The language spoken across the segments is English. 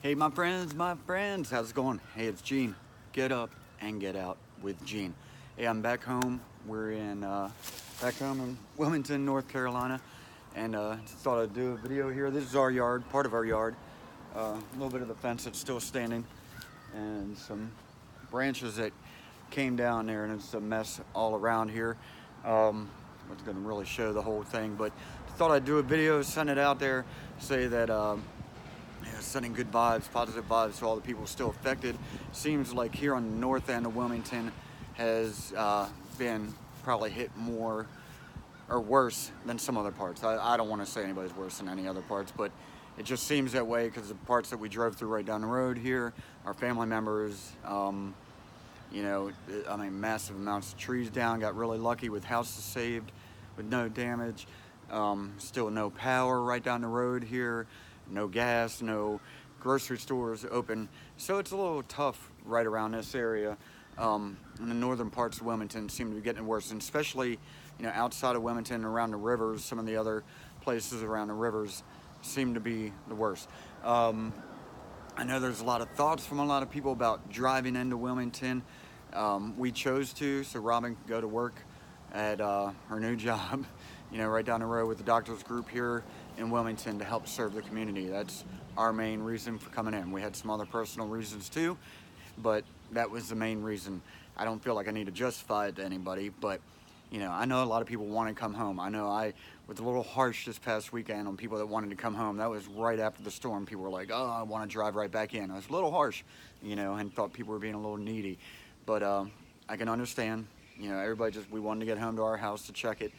Hey, my friends, how's it going? Hey, it's Gene. Get up and get out with Gene. Hey, I'm back home. We're back home in Wilmington, North Carolina, and just thought I'd do a video here. This is our yard, part of our yard. A little bit of the fence that's still standing, and some branches that came down there, and it's a mess all around here. I was going to really show the whole thing, but thought I'd do a video, send it out there, say that. Sending good vibes, positive vibes to all the people still affected. Seems like here on the north end of Wilmington has been probably hit more or worse than some other parts. I don't want to say anybody's worse than any other parts, but it just seems that way because the parts that we drove through right down the road here, our family members, massive amounts of trees down, got really lucky with houses saved with no damage. Still no power right down the road here, no gas, no grocery stores open. So it's a little tough right around this area. In the northern parts of Wilmington seem to be getting worse, and especially, outside of Wilmington, around the rivers, some of the other places around the rivers seem to be the worst. I know there's a lot of thoughts from a lot of people about driving into Wilmington. We chose to, so Robin could go to work at her new job, right down the road with the doctors group here in Wilmington to help serve the community. That's our main reason for coming in. We had some other personal reasons too, but that was the main reason. I don't feel like I need to justify it to anybody, but I know a lot of people want to come home. I know I was a little harsh this past weekend on people that wanted to come home. That was right after the storm. People were like, oh, I want to drive right back in. I was a little harsh, and thought people were being a little needy. But I can understand, everybody we wanted to get home to our house to check it.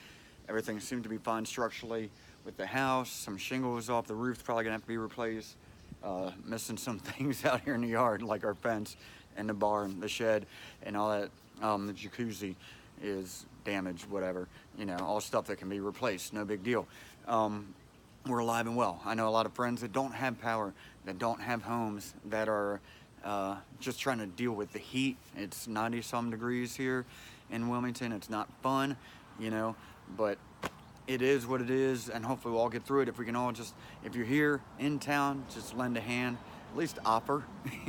Everything seemed to be fine structurally with the house. Some shingles off the roof probably gonna have to be replaced. Missing some things out here in the yard, like our fence and the barn, the shed, and all that. The jacuzzi is damaged, whatever. All stuff that can be replaced, no big deal. We're alive and well. I know a lot of friends that don't have power, that don't have homes, that are just trying to deal with the heat. It's 90-some degrees here in Wilmington. It's not fun, but it is what it is, and hopefully we'll all get through it. If we can all if you're here in town, just lend a hand, at least offer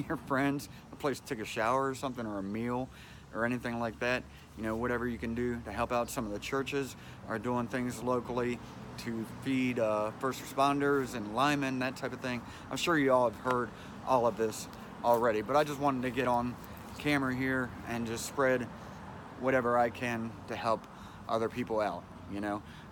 your friends a place to take a shower or something, or a meal or anything like that. Whatever you can do to help out. Some of the churches are doing things locally to feed first responders and linemen, that type of thing. I'm sure you all have heard all of this already, but I just wanted to get on camera here and just spread whatever I can to help other people out.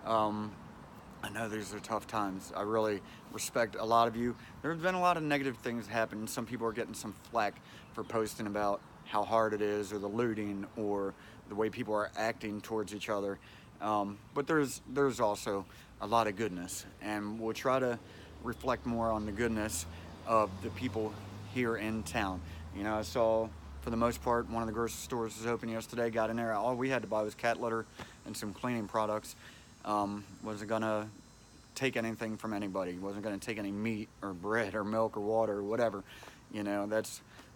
I know these are tough times. I really respect a lot of you. There's been a lot of negative things happen. Some people are getting some flack for posting about how hard it is, or the looting, or the way people are acting towards each other. But there's also a lot of goodness, and we'll try to reflect more on the goodness of the people here in town. I saw, for the most part, one of the grocery stores was open yesterday. Got in there, all we had to buy was cat litter and some cleaning products. Wasn't gonna take anything from anybody. Wasn't gonna take any meat or bread or milk or water or whatever.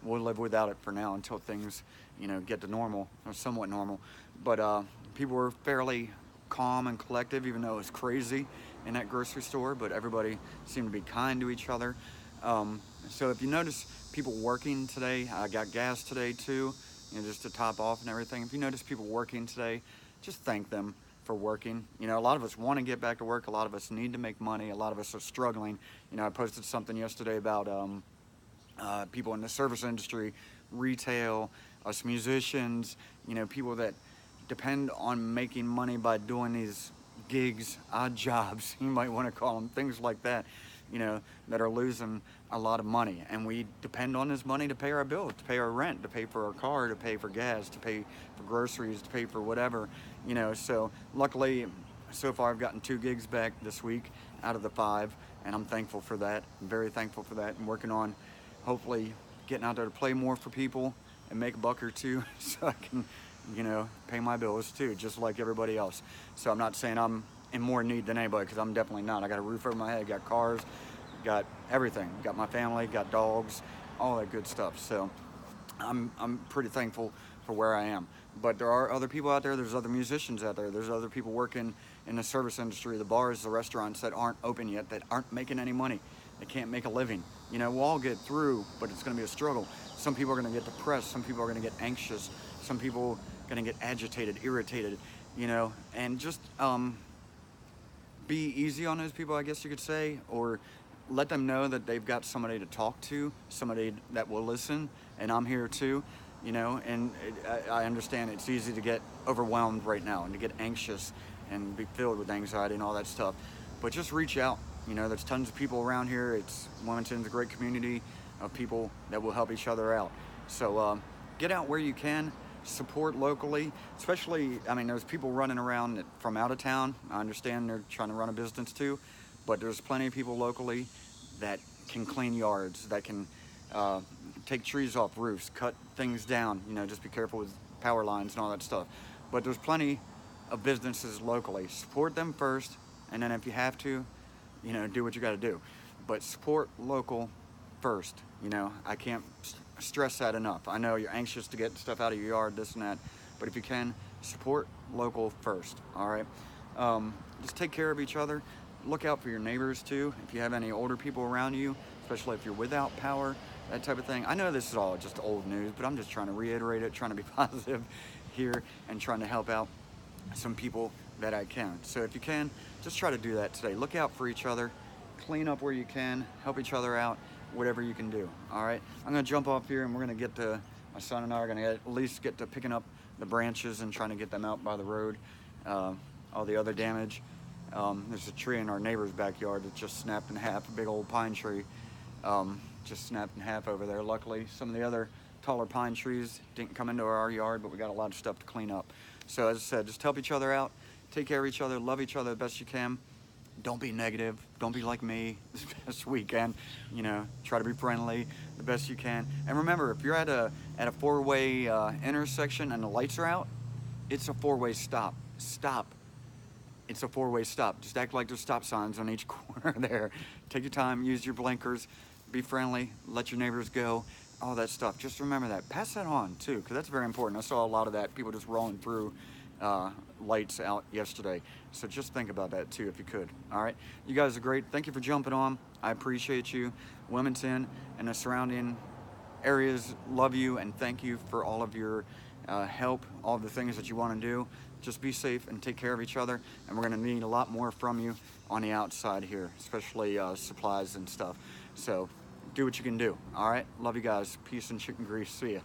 We'll live without it for now until things, get to normal, or somewhat normal. But people were fairly calm and collective, even though it was crazy in that grocery store. But everybody seemed to be kind to each other. So if you notice people working today, I got gas today too, just to top off and everything. If you notice people working today, just thank them for working. A lot of us want to get back to work. A lot of us need to make money. A lot of us are struggling. I posted something yesterday about people in the service industry, retail, us musicians, people that depend on making money by doing these gigs, odd jobs, you might want to call them, things like that, that are losing a lot of money. And we depend on this money to pay our bills, to pay our rent, to pay for our car, to pay for gas, to pay for groceries, to pay for whatever, So luckily, so far I've gotten 2 gigs back this week out of the 5, and I'm thankful for that. I'm very thankful for that. I'm working on hopefully getting out there to play more for people and make a buck or two so I can, pay my bills too, just like everybody else. So I'm not saying I'm in more need than anybody, because I'm definitely not. I got a roof over my head, got cars, got everything, got my family, got dogs, all that good stuff. So I'm pretty thankful for where I am. But there are other people out there, there's other musicians out there, there's other people working in the service industry, the bars, the restaurants that aren't open yet, that aren't making any money. they can't make a living. You know, we'll all get through, but it's going to be a struggle. Some people are going to get depressed. Some people are going to get anxious. Some people are going to get agitated, irritated, you know, and just be easy on those people, I guess you could say, or let them know that they've got somebody to talk to, somebody that will listen, and I'm here too, you know, and I understand it's easy to get overwhelmed right now and to get anxious and be filled with anxiety and all that stuff, but just reach out. You know, there's tons of people around here. Wilmington's a great community of people that will help each other out. So get out where you can, support locally, especially, I mean, there's people running around from out of town. I understand they're trying to run a business too, but there's plenty of people locally that can clean yards, that can take trees off roofs, cut things down, you know, just be careful with power lines and all that stuff. But there's plenty of businesses locally. Support them first, and then if you have to, you know, do what you got to do. But support local first. You know, I can't stress that enough. I know you're anxious to get stuff out of your yard, this and that, but if you can, support local first. All right, just take care of each other. Look out for your neighbors too. If you have any older people around you, especially if you're without power, that type of thing. I know this is all just old news, but I'm just trying to reiterate it, trying to be positive here, and trying to help out some people that I can. So if you can, just try to do that today. Look out for each other, clean up where you can, help each other out, whatever you can do. All right, I'm gonna jump off here and we're gonna get to, my son and I are gonna at least get to picking up the branches and trying to get them out by the road. All the other damage. There's a tree in our neighbor's backyard that just snapped in half, a big old pine tree. Just snapped in half over there. Luckily, some of the other taller pine trees didn't come into our yard, but we got a lot of stuff to clean up. So as I said, just help each other out, take care of each other, love each other the best you can. Don't be negative. Don't be like me this past weekend. You know, try to be friendly the best you can. And remember, if you're at a four-way intersection and the lights are out, it's a four-way stop. Stop. It's a four-way stop. Just act like there's stop signs on each corner there. Take your time, use your blinkers, be friendly, let your neighbors go, all that stuff. Just remember that. Pass that on too, because that's very important. I saw a lot of that, people just rolling through lights out yesterday. So just think about that too, if you could. All right, you guys are great. Thank you for jumping on. I appreciate you. Wilmington and the surrounding areas love you, and thank you for all of your help, all of the things that you want to do. Just be safe and take care of each other, and we're going to need a lot more from you on the outside here, especially supplies and stuff. So do what you can do. All right, love you guys. Peace and chicken grease. See ya.